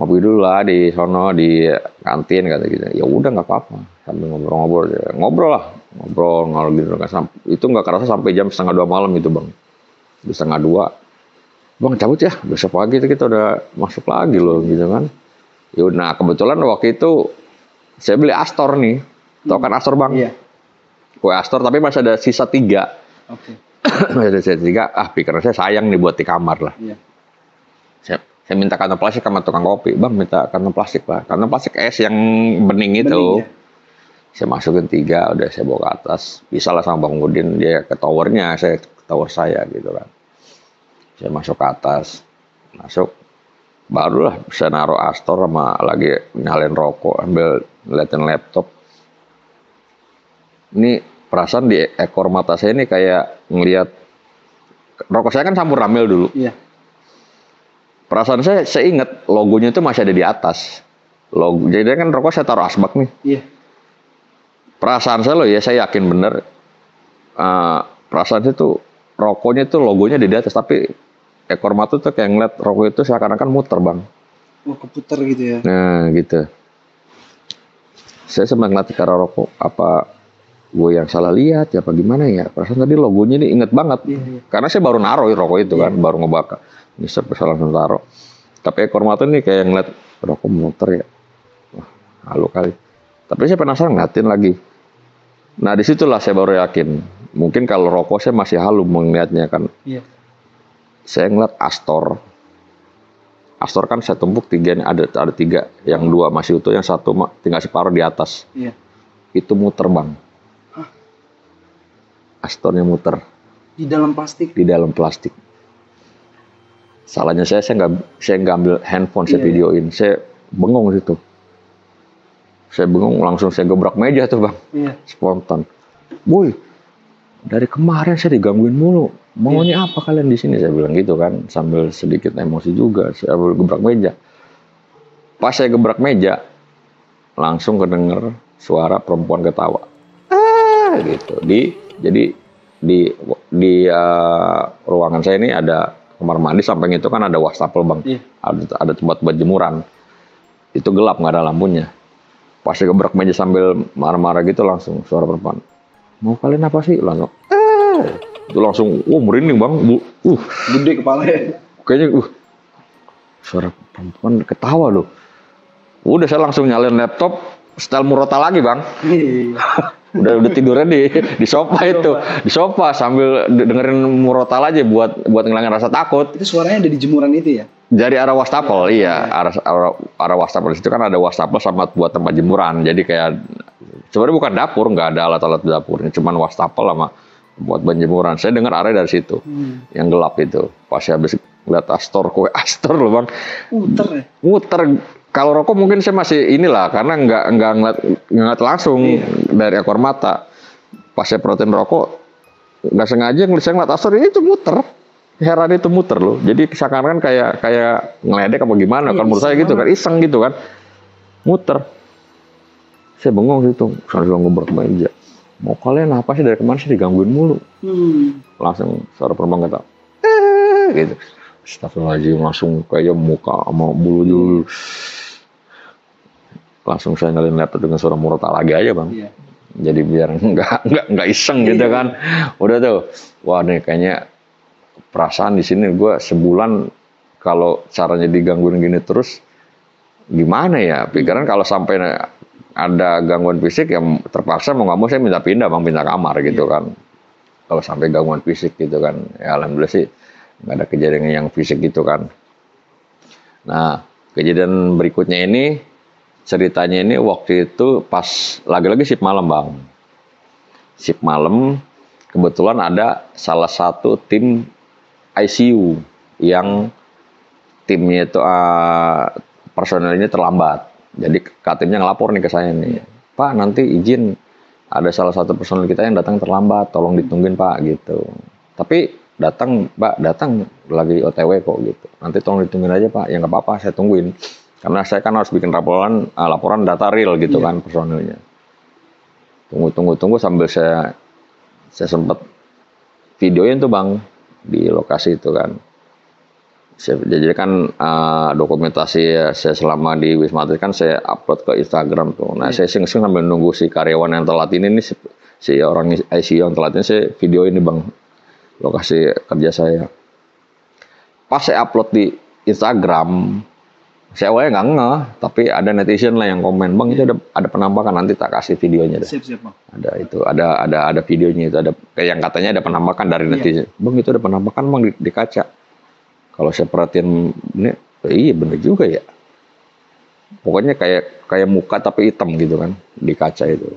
Ngopi dulu lah di sono di kantin kata gitu. Ya udah nggak apa-apa, sambil ngobrol gitu kan. Itu nggak kerasa sampai jam 1:30 malam itu bang. Di 1:30. Bang cabut ya, besok pagi kita udah masuk lagi loh gitu kan. Ya, nah kebetulan waktu itu saya beli Astor nih, tau kan Astor bang? Iya. Kue Astor tapi masih ada sisa 3. Oke. Masih ada sisa 3, pikiran saya sayang nih buat di kamar lah. Iya. Saya minta kantong plastik sama tukang kopi, bang minta kantong plastik lah, kantong plastik es yang bening itu. Ya? Saya masukin 3, udah saya bawa ke atas, bisa lah sama Bang Udin, dia ke towernya, saya ke tower saya gitu kan. Saya masuk ke atas, barulah bisa naruh Astor sama lagi nyalain rokok, ambil ngeliatin laptop. Ini perasaan di ekor mata saya ini kayak ngelihat rokok saya kan campur ramil dulu. Iya. Perasaan saya ingat logonya itu masih ada di atas. Jadi kan rokok saya taruh asbak nih. Iya. Perasaan saya saya yakin bener. Perasaan itu rokoknya itu logonya di atas, tapi ekor mata tuh kayak ngeliat rokok itu seakan-akan muter bang. Oh keputer gitu ya? Nah gitu. Saya sempat ngeliat ke arah rokok, apa gue yang salah lihat ya apa gimana ya. Perasaan tadi logonya ini inget banget. Iya. Karena saya baru naruh rokok itu kan, baru ngebakar. Ini saya langsung taruh. Tapi ekor mata ini kayak ngeliat rokok muter ya. Wah halu kali. Tapi saya penasaran ngeliatin lagi. Nah disitulah saya baru yakin. Mungkin kalau rokok saya masih halu melihatnya kan. Iya. Saya ngeliat Astor. Astor kan saya tumpuk 3 nih, ada 3. Yang 2 masih utuh, yang 1 tinggal separuh di atas. Iya. Itu muter bang. Hah? Astornya muter. Di dalam plastik? Di dalam plastik. Salahnya saya nggak ambil handphone, saya videoin. Saya bengong situ. Saya bengong, langsung saya gebrak meja tuh bang. Iya. Spontan. Boy, dari kemarin saya digangguin mulu. Maunya apa kalian di sini? Saya bilang gitu kan, sambil sedikit emosi juga. Saya gebrak meja. Pas saya gebrak meja, langsung kedenger suara perempuan ketawa. Gitu. Jadi di ruangan saya ini ada kamar mandi, samping itu kan ada wastafel bang. Iya. Ada tempat buat jemuran. Itu gelap, nggak ada lampunya. Pas saya gebrak meja sambil marah-marah gitu, langsung suara perempuan. Mau kalian apa sih? Langsung. Itu langsung, merinding bang. Gede kepala ya. Kayaknya, suara perempuan ketawa loh. Udah saya langsung nyalain laptop, style Murota lagi bang. udah tidurnya di sofa itu, di sofa sambil dengerin Murotal aja buat ngilangin rasa takut. Itu suaranya ada di jemuran itu ya? Dari arah wastafel, iya. Arah wastafel itu kan ada wastafel sama buat tempat jemuran. Jadi kayak sebenarnya bukan dapur, nggak ada alat-alat dapurnya, cuman wastafel sama buat jemuran. Saya dengar arah dari situ, yang gelap itu. Pas saya habis lihat kue Astor loh bang. Muter ya? Muter. Kalau rokok mungkin saya masih inilah karena nggak ngeliat langsung dari ekor mata. Pas saya protein rokok nggak sengaja saya ngeliat Astor ini itu muter. Heran itu muter loh. Jadi seakan-akan kayak ngeledek apa gimana kan menurut saya gitu kan, iseng gitu kan. Muter. Saya bengong gitu, sambil ngobrol ke meja. Mau kalian apa sih dari kemarin sih digangguin mulu. Langsung suara perempuan kata, gitu. Astagfirullahaladzim, langsung kayak muka sama bulu dulu. Langsung saya nyalin laptop dengan suara Murota lagi aja bang. Iya. Jadi biar nggak iseng gitu kan. Udah tuh, wah nih kayaknya perasaan di sini gue sebulan kalau caranya digangguin gini terus gimana ya? Pikiran kalau sampai ada gangguan fisik yang terpaksa mau nggak mau saya minta pindah bang, pindah kamar gitu kan. Kalau sampai gangguan fisik gitu kan, ya alhamdulillah sih nggak ada kejadian yang fisik gitu kan. Nah kejadian berikutnya ini ceritanya ini waktu itu pas lagi-lagi shift malam bang. Shift malam kebetulan ada salah satu tim ICU yang timnya itu personelnya terlambat. Jadi katimnya ngelapor nih ke saya nih, Pak nanti izin ada salah satu personel kita yang datang terlambat, tolong ditungguin Pak gitu. Tapi datang Pak, datang lagi OTW kok gitu. Nanti tolong ditungguin aja Pak, ya nggak apa-apa saya tungguin. Karena saya kan harus bikin laporan data real gitu kan personelnya. Tunggu sambil saya sempat videoin tuh bang di lokasi itu kan. Jadi kan dokumentasi saya selama di Wisma Atlet kan saya upload ke Instagram tuh. Nah saya iseng-iseng sambil nunggu si karyawan yang telat ini nih si orang ICU yang telat ini saya video ini bang lokasi kerja saya. Pas saya upload di Instagram, saya awalnya nggak ngeh, tapi ada netizen lah yang komen, bang itu ada penampakan, nanti tak kasih videonya deh. Siap bang. Ada videonya itu, ada kayak yang katanya ada penampakan dari netizen. Bang itu ada penampakan bang di kaca. Kalau saya perhatiin ini, iya bener juga ya. Pokoknya kayak muka tapi hitam gitu kan di kaca itu.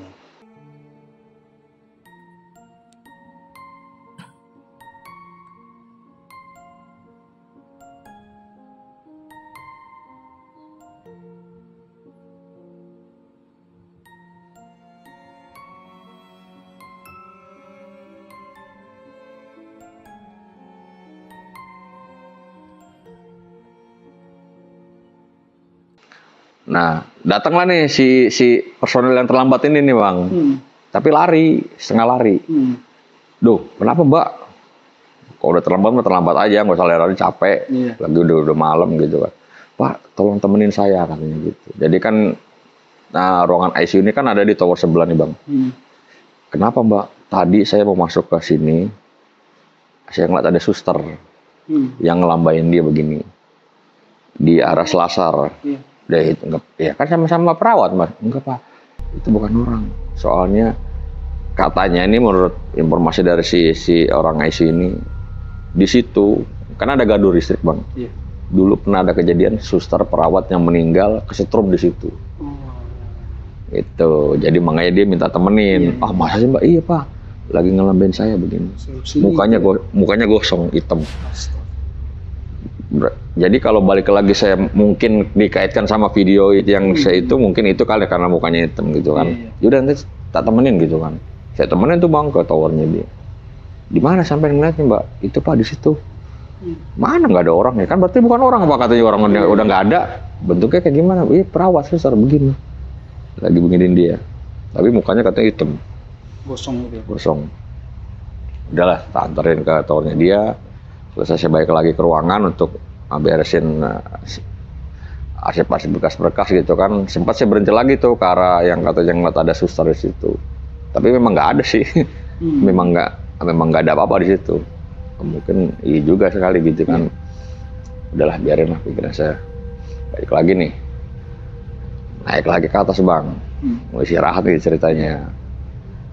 Nah, datanglah nih si personel yang terlambat ini nih bang, tapi setengah lari. Duh, kenapa mbak? Kalau udah terlambat aja, nggak usah lari capek. Lagi udah malam gitu kan. Pak, tolong temenin saya katanya gitu. Jadi kan, nah ruangan ICU ini kan ada di tower sebelah nih bang. Kenapa mbak? Tadi saya mau masuk ke sini, saya ngeliat ada suster yang ngelambain dia begini di arah Selasar. Udah itu enggak, ya kan sama-sama perawat mas. Enggak pak, itu bukan orang. Soalnya katanya ini menurut informasi dari si orang ICU ini, di situ kan ada gardu listrik bang. Dulu pernah ada kejadian suster perawat yang meninggal kesetrum di situ. Itu jadi makanya dia minta temenin. Masa sih mbak? Iya pak, lagi ngelambain saya begini. Mukanya gosong hitam. Jadi kalau balik lagi saya mungkin dikaitkan sama video yang saya itu mungkin itu kali karena mukanya hitam gitu kan. Yaudah nanti tak temenin gitu kan. Saya temenin tuh bang ke towernya dia. Di mana sampai ngeliatnya mbak? Itu pak di situ. Mana nggak ada orang ya kan? Berarti bukan orang apa katanya orang udah nggak ada. Bentuknya kayak gimana? Perawat suster begini. Lagi beginiin dia. Tapi mukanya katanya hitam. Gosong gitu. Gosong. Udahlah, tak anterin ke towernya dia. Selesai saya balik lagi ke ruangan untuk beresin arsip-arsip berkas-berkas gitu kan. Sempat saya berhenti lagi tuh ke arah yang katanya ngeliat ada suster di situ. Tapi memang nggak ada sih. memang nggak ada apa-apa di situ. Mungkin iya juga sekali gitu kan. Udahlah biarin lah pikiran saya. Balik lagi nih. naik lagi ke atas bang, mau istirahat nih ceritanya,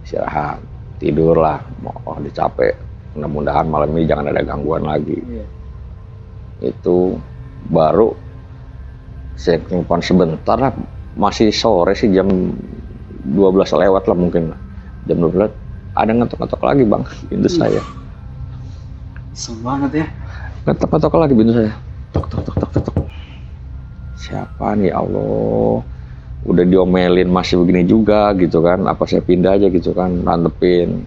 istirahat, tidur lah, mau dicapek, mudah-mudahan malam ini jangan ada gangguan lagi. Itu baru saya simpan sebentar lah, masih sore sih jam 12 lewat lah mungkin, jam 12 ada ngetok-ngetok lagi bang pintu saya. Iseng banget ya. Ngetok-ngetok lagi pintu saya, tok tok tok tok tok. Siapa nih Allah? Udah diomelin masih begini juga gitu kan, apa saya pindah aja gitu kan, nantepin.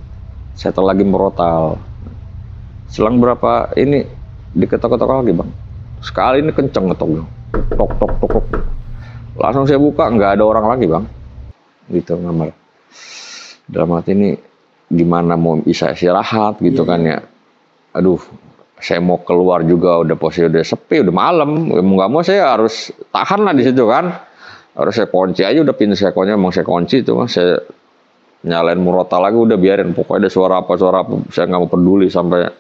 Saya lagi merotal. Selang berapa ini diketok-ketok lagi bang. Sekali ini kenceng ngetok, tok tok tok tok. Langsung saya buka, nggak ada orang lagi bang. Gitu kamar. Dalam hati ini gimana mau bisa istirahat gitu kan ya. Aduh, saya mau keluar juga udah posisi udah sepi, udah malam. Mau nggak mau saya harus tahan lah di situ kan. Harus saya kunci aja, udah pintu saya kunci, emang saya kunci itu kan, saya nyalain murotal lagi, udah biarin pokoknya ada suara apa saya nggak mau peduli, sampai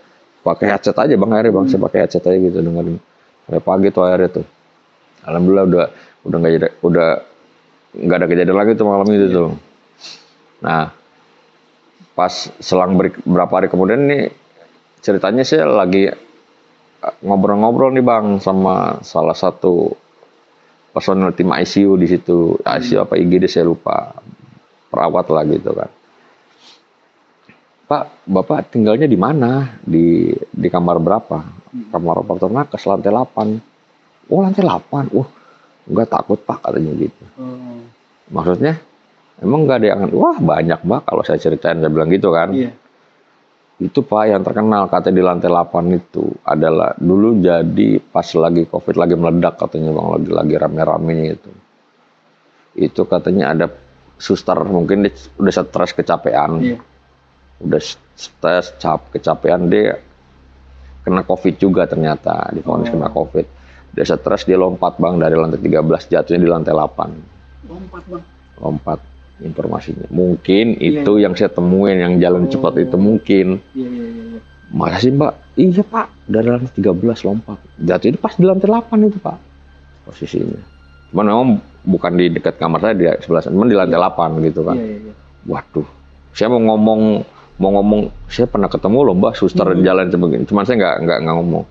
pakai headset aja bang akhirnya bang, saya pakai headset aja gitu dengerin sampai pagi tuh akhirnya tuh. Alhamdulillah udah nggak ada kejadian lagi tuh malam itu tuh. Nah pas selang berapa hari kemudian nih ceritanya saya lagi ngobrol-ngobrol nih bang sama salah satu personel tim ICU di situ, ICU apa IGD saya lupa, perawat lah gitu kan. Pak, Bapak tinggalnya di mana? Di kamar berapa? Kamar operator nakes lantai 8. Oh lantai 8, enggak takut Pak katanya gitu. Maksudnya, emang nggak ada yang, wah banyak Mbak kalau saya ceritain, saya bilang gitu kan. Itu Pak yang terkenal katanya di lantai 8 itu adalah dulu jadi pas lagi COVID lagi meledak katanya bang, lagi rame-ramenya itu. Itu katanya ada suster mungkin dia udah stres kecapean. Udah stres kecapean, dia kena COVID juga ternyata, divonis kena COVID. Dia stres, dia lompat bang dari lantai 13 jatuhnya di lantai 8. Lompat bang. Lompat. Informasinya mungkin itu yang saya temuin yang jalan cepat itu mungkin. Masa sih mbak? Iya pak, dari lantai 13 lompat jatuh itu pas di lantai 8 itu pak posisinya. Cuman memang bukan di dekat kamar saya, di sebelah sana, cuman di lantai 8 gitu kan. Waduh, saya mau ngomong saya pernah ketemu loh mbak suster jalan sebegini, cuman saya nggak ngomong.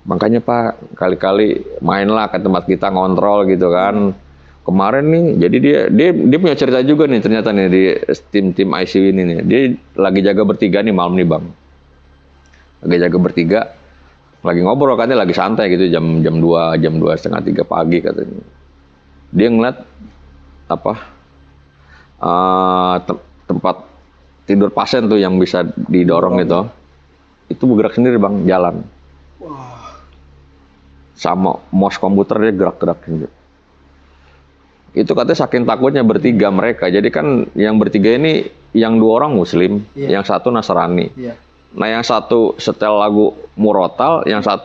Makanya pak kali-kali mainlah ke tempat kita ngontrol gitu kan. Kemarin nih, jadi dia punya cerita juga nih ternyata nih di tim ICU ini nih. Dia lagi jaga bertiga nih malam nih bang. Lagi jaga bertiga, lagi ngobrol katanya lagi santai gitu jam 2 setengah 3 pagi katanya. Dia ngeliat apa tempat tidur pasien tuh yang bisa didorong itu bergerak sendiri bang, jalan. Sama mouse komputer dia gerak-gerak gitu. Itu katanya saking takutnya bertiga mereka. Jadi kan yang bertiga ini yang 2 orang muslim, yang 1 Nasrani. Nah yang 1 setel lagu murotal, yang 1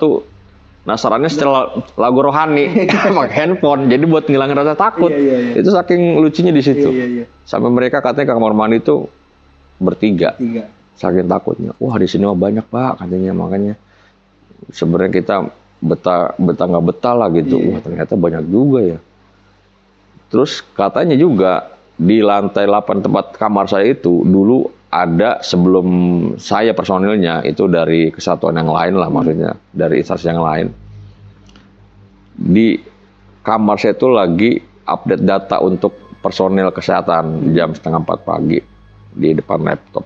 Nasrani setel lagu rohani pakai handphone. Jadi buat ngilangin rasa takut. Itu saking lucunya di situ. Sampai mereka katanya ke kamar mandi itu bertiga. Saking takutnya. Wah di sini mah banyak pak katanya, makanya sebenarnya kita betah nggak betah lah gitu. Wah ternyata banyak juga ya. Terus katanya juga di lantai 8 tempat kamar saya itu dulu ada sebelum saya personilnya itu dari kesatuan yang lain lah, maksudnya dari instansi yang lain. Di kamar saya itu lagi update data untuk personil kesehatan jam 3:30 pagi di depan laptop.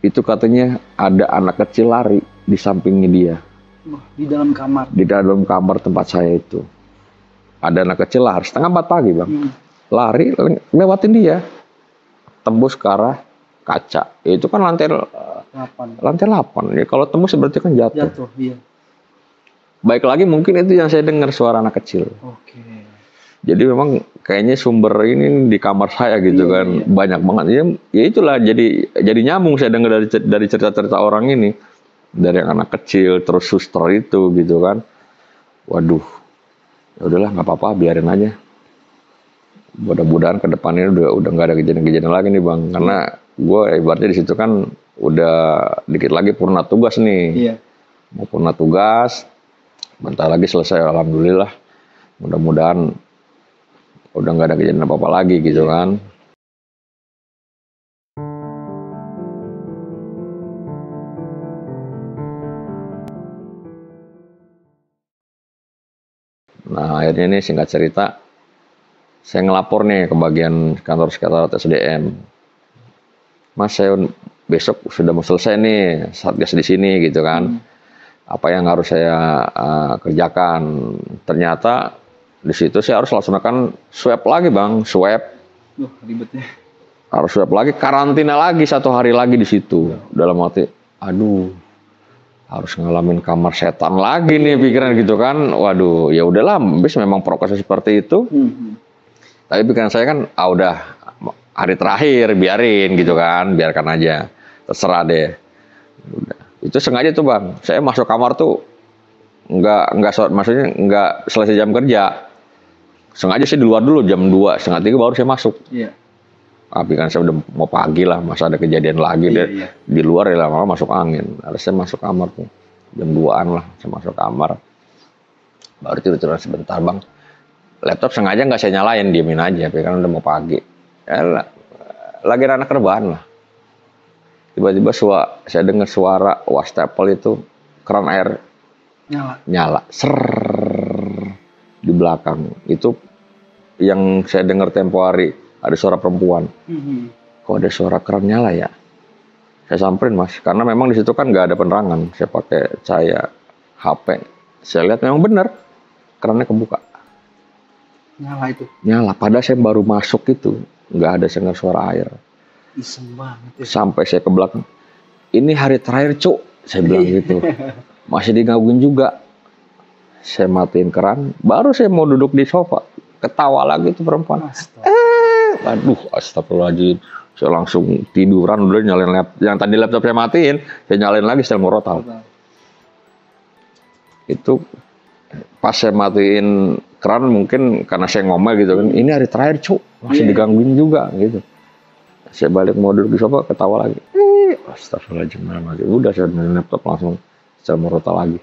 Itu katanya ada anak kecil lari di sampingnya dia. Di dalam kamar? Di dalam kamar tempat saya itu. Ada anak kecil lari 3:30 pagi bang, lari lewatin dia, tembus ke arah kaca. Itu kan lantai 8. Ya, kalau tembus berarti kan jatuh. Baik lagi mungkin itu yang saya dengar suara anak kecil. Jadi memang kayaknya sumber ini di kamar saya gitu kan, banyak banget. Ya itulah jadi nyambung saya dengar dari cerita-cerita orang ini, dari yang anak kecil terus suster itu gitu kan. Waduh. Ya udahlah nggak apa-apa, biarin aja. Mudah-mudahan ke depannya udah nggak ada kejadian-kejadian lagi nih bang, karena gue ibaratnya di situ kan udah dikit lagi purna tugas nih. Mau purna tugas, bentar lagi selesai alhamdulillah. Mudah-mudahan udah nggak ada kejadian apa-apa lagi gitu kan. Nah akhirnya nih singkat cerita, saya ngelapor nih ke bagian kantor sekretariat SDM. Mas, saya besok sudah mau selesai nih satgas di sini gitu kan. Apa yang harus saya kerjakan? Ternyata di situ saya harus laksanakan swab lagi bang, swab. Ribetnya. Harus swab lagi, karantina lagi 1 hari lagi di situ. Dalam hati, aduh, harus ngalamin kamar setan lagi nih pikiran gitu kan. Waduh, ya udahlah, bis memang prokesnya seperti itu. Tapi pikiran saya kan, udah hari terakhir biarin gitu kan, biarkan aja, terserah deh. Udah. Itu sengaja tuh bang, saya masuk kamar tuh maksudnya nggak selesai jam kerja. Sengaja saya di luar dulu jam 2, setengah 3 baru saya masuk. Iya. Tapi kan saya udah mau pagi lah, masa ada kejadian lagi di luar ya lama-lama masuk angin. Harusnya masuk kamar tuh jam 2-an lah, saya masuk kamar. Baru tidur sebentar bang. Laptop sengaja nggak saya nyalain, diemin aja, tapi kan udah mau pagi. Ya, lagi anak rebahan lah. Tiba-tiba saya dengar suara wastafel itu keran air nyala, di belakang. Itu yang saya dengar tempo hari, ada suara perempuan. Kok ada suara keran nyala ya? Saya samperin mas, karena memang di situ kan nggak ada penerangan. Saya pakai cahaya HP. Saya lihat memang benar kerannya kebuka. Nyala itu. Nyala. Padahal saya baru masuk itu, nggak ada dengar suara air. Iseng banget ya. Sampai saya ke belakang. Ini hari terakhir cuk, saya bilang gitu. Masih digangguin juga. Saya matiin keran, baru saya mau duduk di sofa. Ketawa lagi tuh perempuan. Aduh, astagfirullahaladzim. Saya langsung tiduran, udah nyalain laptop. Yang tadi laptop saya matiin, saya nyalain lagi setel murotal. Itu pas saya matiin keran mungkin karena saya ngomel gitu kan. Ini hari terakhir cuk, masih digangguin juga gitu. Saya balik mau duduk di sofa, ketawa lagi. Astagfirullahaladzim. Udah saya nyalain laptop langsung setel murotal lagi.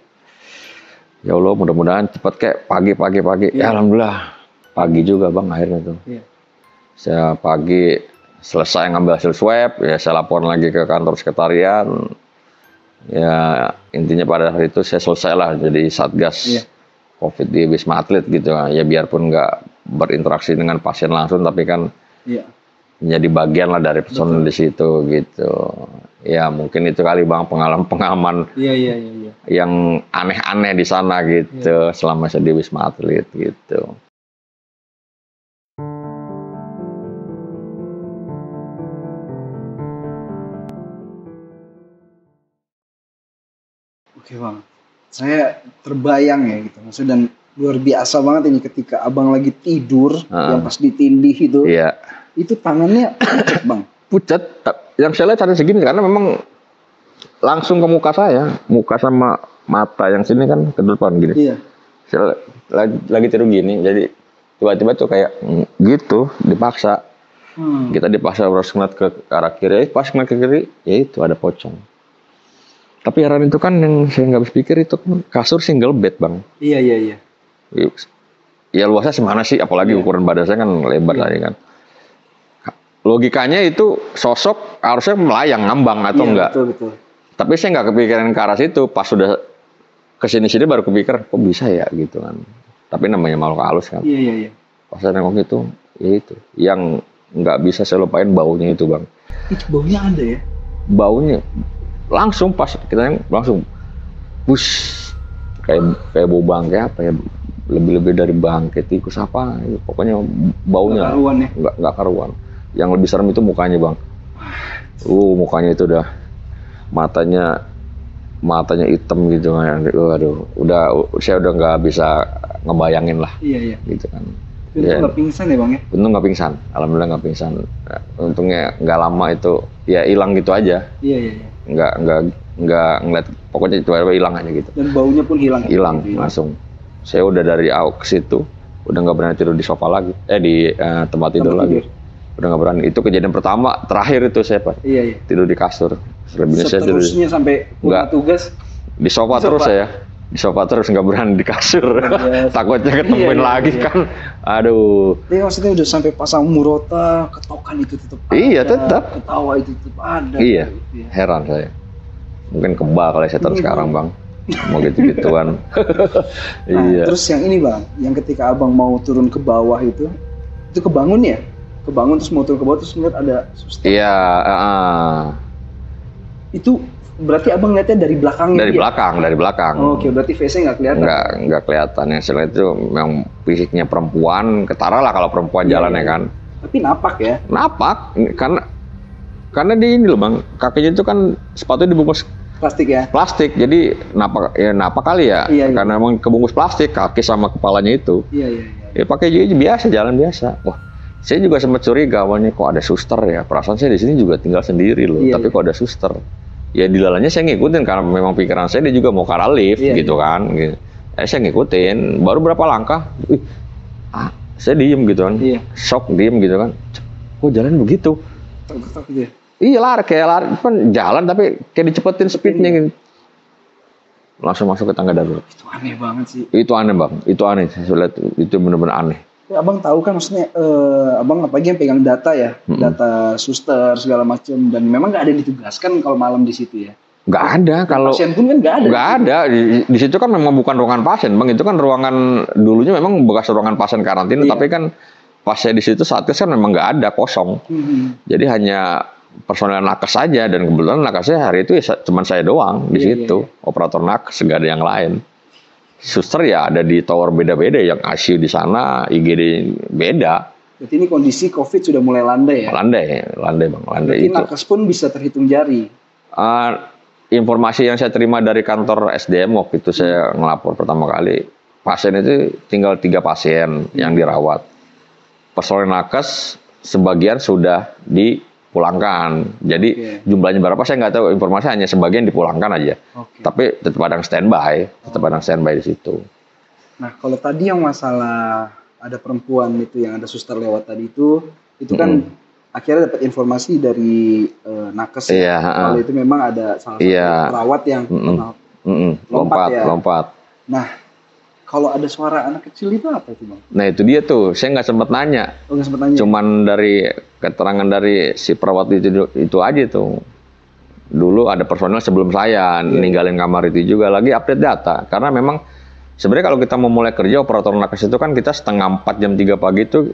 Ya Allah, mudah-mudahan cepat kayak pagi. Ya alhamdulillah. Pagi juga bang akhirnya tuh. Saya pagi selesai ngambil hasil swab, ya saya laporan lagi ke kantor sekretariat. Ya intinya pada hari itu saya selesai lah jadi satgas COVID di Wisma Atlet gitu. Ya biarpun nggak berinteraksi dengan pasien langsung, tapi kan menjadi bagian lah dari personel di situ gitu. Ya mungkin itu kali bang pengalaman yang aneh-aneh di sana gitu selama saya di Wisma Atlet gitu. Oke bang, saya terbayang ya gitu, maksudnya dan luar biasa banget ini ketika abang lagi tidur yang pas ditindih itu, itu tangannya pucat bang. Pucat, yang saya lihat segini karena memang langsung ke muka saya, muka sama mata yang sini kan ke depan gini. Saya lagi tidur gini, jadi tiba-tiba tuh kayak gitu dipaksa. Kita dipaksa harus ngeliat ke arah kiri, pas ngeliat ke kiri, ya itu ada pocong. Tapi heran itu kan yang saya nggak habis pikir itu kan kasur single bed bang. Iya. Ya luasnya semana sih, apalagi ukuran badan saya kan lebar tadi kan. Logikanya itu sosok harusnya melayang ngambang atau enggak. Betul. Tapi saya nggak kepikiran ke arah situ. Pas sudah kesini-sini baru kepikiran kok bisa ya gitu kan. Tapi namanya makhluk halus kan. Iya. Pas saya nengok itu, ya itu yang nggak bisa saya lupain baunya itu bang. Itu baunya ada ya? Baunya langsung pas kita langsung push kayak bau bangke apa ya, lebih dari bangke tikus apa, pokoknya baunya nggak karuan. Yang lebih serem itu mukanya bang. Mukanya itu udah matanya hitam gitu kan. Waduh, saya udah nggak bisa ngebayangin lah. Iya. Gitu kan. Untung nggak pingsan ya bang ya? Untung nggak pingsan, alhamdulillah nggak pingsan. Untungnya nggak lama itu ya hilang gitu aja. Iya. Nggak ngeliat, pokoknya tiba-tiba hilang aja gitu. Dan baunya pun hilang langsung. Saya udah dari ke situ udah nggak berani tidur di sofa lagi, di tempat tidur lagi. Udah nggak berani. Itu kejadian pertama, terakhir itu saya Iya. tidur di kasur. Selebihnya saya tidur sampai pulang tugas di sofa terus saya. di sofa terus nggak berani di kasur. Yes. Takutnya ketemuin Iya, iya, lagi iya. kan. Aduh. Jadi maksudnya udah sampai pasang murota, ketokan itu tetap ada. Iya, tetap. Ketawa itu tetap ada. Iya. Gitu ya. Heran saya. Mungkin kebal kalau saya terus sekarang bang. Mau gitu-gituan. Nah, Iya. terus yang ini bang, yang ketika abang mau turun ke bawah itu kebangun ya? Kebangun terus mau turun ke bawah terus ngeliat ada suster. Iya. Itu berarti abang ngeliatnya dari belakangnya Dari dia? belakang, dari belakang. Oh, oke, berarti face-nya nggak kelihatan? Nggak kelihatan. Yang saya lihat itu memang fisiknya perempuan, ketara lah kalau perempuan Iya, jalan iya. ya kan. Tapi napak ya? Napak, karena di ini loh bang, kakinya itu kan sepatunya dibungkus Plastik ya? plastik, jadi napak kali ya, Iya, iya. karena emang kebungkus plastik kaki sama kepalanya itu. Iya, iya, iya. Ya pakai aja biasa, jalan biasa. Wah, saya juga sempat curiga awalnya kok ada suster ya. Perasaan saya di sini juga tinggal sendiri loh, Iya, tapi iya. kok ada suster. Ya dilalanya saya ngikutin karena memang pikiran saya dia juga mau ke arah lift Iya, gitu kan. Gitu. Saya ngikutin, baru berapa langkah, saya diem gitu kan, Iya. shock diem gitu kan. Kok jalan begitu? Ketok gitu ya? Iya lari, kayak lari, kan jalan tapi kayak dicepetin speednya gitu. Langsung masuk ke tangga darurat. Itu aneh banget sih. Itu aneh bang, itu aneh. Saya lihat itu benar-benar aneh. Ya, abang tahu kan maksudnya, abang apalagi yang pegang data ya, data suster segala macam, dan memang nggak ada yang ditugaskan kalau malam di situ ya. Nggak ada kalau Pasien pun kan nggak ada. nggak ada di situ kan memang bukan ruangan pasien bang, itu kan ruangan dulunya memang bekas ruangan pasien karantina, Iya. tapi kan pas saya di situ saat itu kan memang nggak ada, kosong. Jadi hanya personel nakes saja, dan kebetulan nakesnya hari itu ya cuma saya doang di Iya, situ, operator nakes, nggak ada yang lain. Suster ya ada di tower beda-beda, yang ICU di sana, IGD beda. Berarti ini kondisi COVID sudah mulai landai ya. Landai bang, landai Berarti itu. nakes pun bisa terhitung jari. Informasi yang saya terima dari kantor SDM waktu itu saya ngelapor pertama kali, pasien itu tinggal 3 pasien yang dirawat. Personel nakes sebagian sudah dipulangkan. Jadi Oke. jumlahnya berapa saya nggak tahu, informasi hanya sebagian dipulangkan aja. Oke. Tapi tetap ada yang standby di situ. Nah, kalau tadi yang masalah ada perempuan itu yang ada suster lewat tadi itu kan akhirnya dapat informasi dari nakes Iya, ya. Kalau itu memang ada salah satu Iya. perawat yang pernah lompat ya. Lompat. Nah, kalau ada suara anak kecil itu apa itu bang? Nah itu dia tuh, saya nggak sempat nanya. Oh, nggak sempat nanya. Cuman dari keterangan dari si perawat itu aja tuh. Dulu ada personel sebelum saya ninggalin kamar itu juga lagi update data. Karena memang sebenarnya kalau kita mau mulai kerja operator nakes itu kan kita setengah 4 jam 3 pagi itu,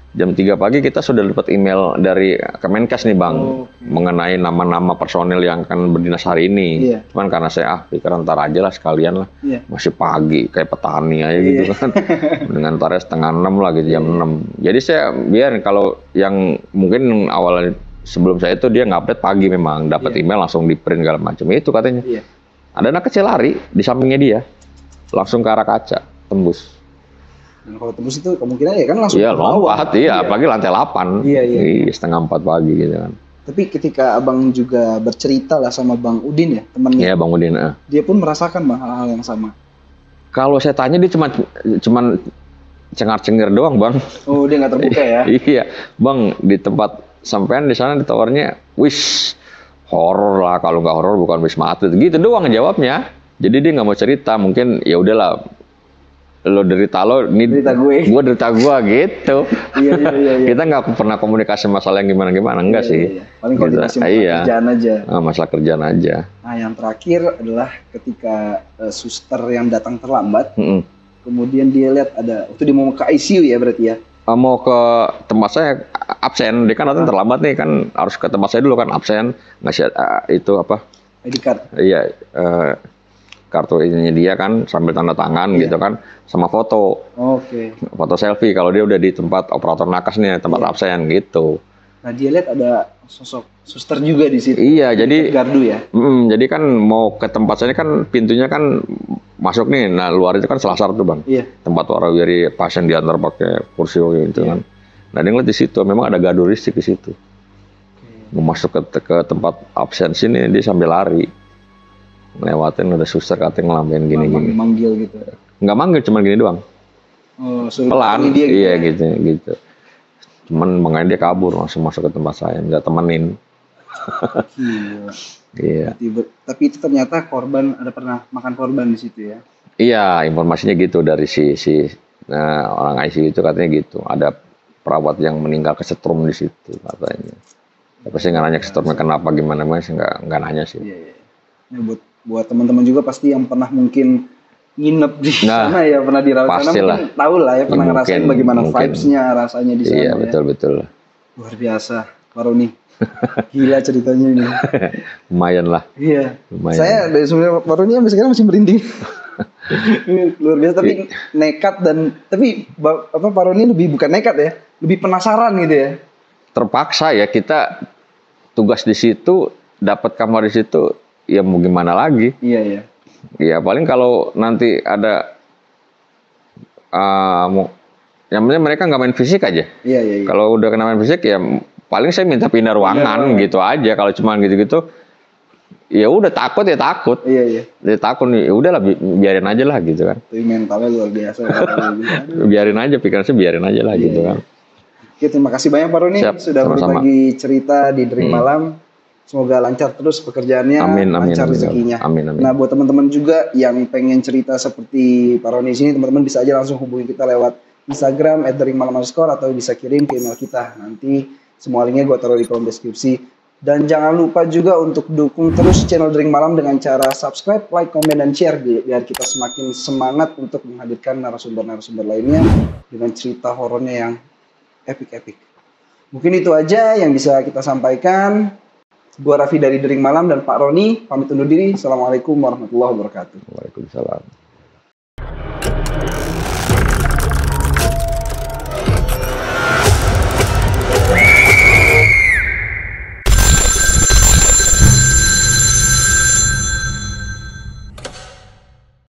jam 3 pagi kita sudah dapat email dari Kemenkes nih bang, mengenai nama-nama personel yang akan berdinas hari ini. Iya. Cuman karena saya pikiran ntar aja lah sekalian lah, Iya. masih pagi kayak petani aja gitu kan, dengan tarnya setengah 6 lah gitu, jam 6. Jadi saya biar kalau yang mungkin awalnya sebelum saya itu dia ngupdate pagi memang dapat email langsung di print segala macam itu katanya. Iya. Ada anak kecil lari di sampingnya dia, langsung ke arah kaca, tembus. Dan kalau tembus itu kemungkinan ya kan langsung Iya ke bawah. lompat, iya apalagi lantai 8. Iya, iya. Setengah 4 pagi gitu kan. Tapi ketika abang juga bercerita lah sama Bang Udin ya, temannya, Iya Bang Udin. dia pun merasakan bang hal-hal yang sama. Kalau saya tanya dia cuman cengar-cengir doang bang. Oh, dia nggak terbuka ya? Iya bang, di tempat sampean di sana ditawarnya, wish horor lah, kalau nggak horor bukan Wisma Atlet, gitu doang jawabnya. Jadi dia nggak mau cerita, mungkin ya udahlah, lo derita lo, ini Derita gue. derita gue gitu. Iya. Kita nggak pernah komunikasi masalah yang gimana enggak sih. Iya. Paling koordinasi Gitu. masalah kerjaan aja. Masalah kerjaan aja. Nah, yang terakhir adalah ketika suster yang datang terlambat, kemudian dia lihat ada, waktu dia mau ke ICU ya berarti ya? Mau ke tempat saya absen, dia kan datang terlambat nih kan, harus ke tempat saya dulu kan, absen, ngasih itu apa? ID card. Iya, kartu ininya dia kan sambil tanda tangan gitu kan, sama foto, Oke. foto selfie kalau dia udah di tempat operator nakes nih, tempat absen gitu. Nah, dia lihat ada sosok suster juga di situ. Iya, jadi gardu ya. jadi kan mau ke tempat saya kan pintunya kan masuk nih, nah luar itu kan selasar tuh bang, Iya. tempat warawiri pasien diantar pakai kursi gitu kan. Nah dia ngeliat di situ, memang ada gardu listrik di situ. Mau masuk ke tempat absen sini dia sambil lari, lewatin ada suster katanya ngelamin gini-gini. Manggil gitu. Nggak manggil, cuman gini doang, Oh, suruh pelan, panggil dia gitu. iya ya. gitu. Cuman makanya dia kabur langsung masuk ke tempat saya, nggak temenin. Gila. Iya. Tapi itu ternyata korban ada pernah makan korban di situ ya. Iya, informasinya gitu dari orang ICU itu katanya gitu. Ada perawat yang meninggal kesetrum di situ katanya. Tapi saya nggak nanya kesetrumnya kenapa gimana, saya nggak nanya sih. Iya, iya. Nah, buat teman-teman juga pasti yang pernah mungkin nginep di sana ya, pernah dirawat sana mungkin tahu lah ya, pernah ngerasain bagaimana vibes-nya rasanya di sana. Iya, betul-betul. Luar biasa, Pak Roni. Gila ceritanya ini. Lumayan lah. Iya. Lumayan. Saya dari sebenarnya Pak Roni sampai sekarang masih merinding. Luar biasa, tapi nekat tapi Pak Roni lebih bukan nekat ya, lebih penasaran gitu ya. Terpaksa ya, kita tugas di situ, dapat kamar di situ, ya mau gimana lagi? Iya, iya. Ya paling kalau nanti ada yang penting mereka nggak main fisik aja. Iya, iya. Kalau udah kena main fisik ya paling saya minta pindah ruangan gitu aja. Kalau cuma gitu-gitu, ya udah takut ya takut. Iya, iya. Dia takut nih, ya udahlah biarin aja lah gitu kan. Tapi mentalnya luar biasa. Biarin aja, pikiran saya biarin aja lah gitu kan. Oke, terima kasih banyak Pak Roni sudah berbagi cerita di Dering Malam. Semoga lancar terus pekerjaannya, lancar rezekinya. Amin. Nah, buat teman-teman juga yang pengen cerita seperti Pak Roni sini, teman-teman bisa aja langsung hubungi kita lewat Instagram @deringmalam_ atau bisa kirim ke email kita. Nanti semua linknya gue taruh di kolom deskripsi. Dan jangan lupa juga untuk dukung terus channel Dering Malam dengan cara subscribe, like, komen, dan share biar kita semakin semangat untuk menghadirkan narasumber-narasumber lainnya dengan cerita horornya yang epic. Mungkin itu aja yang bisa kita sampaikan. Gua Raffi dari Dering Malam dan Pak Roni pamit undur diri. Assalamualaikum warahmatullahi wabarakatuh. Waalaikumsalam.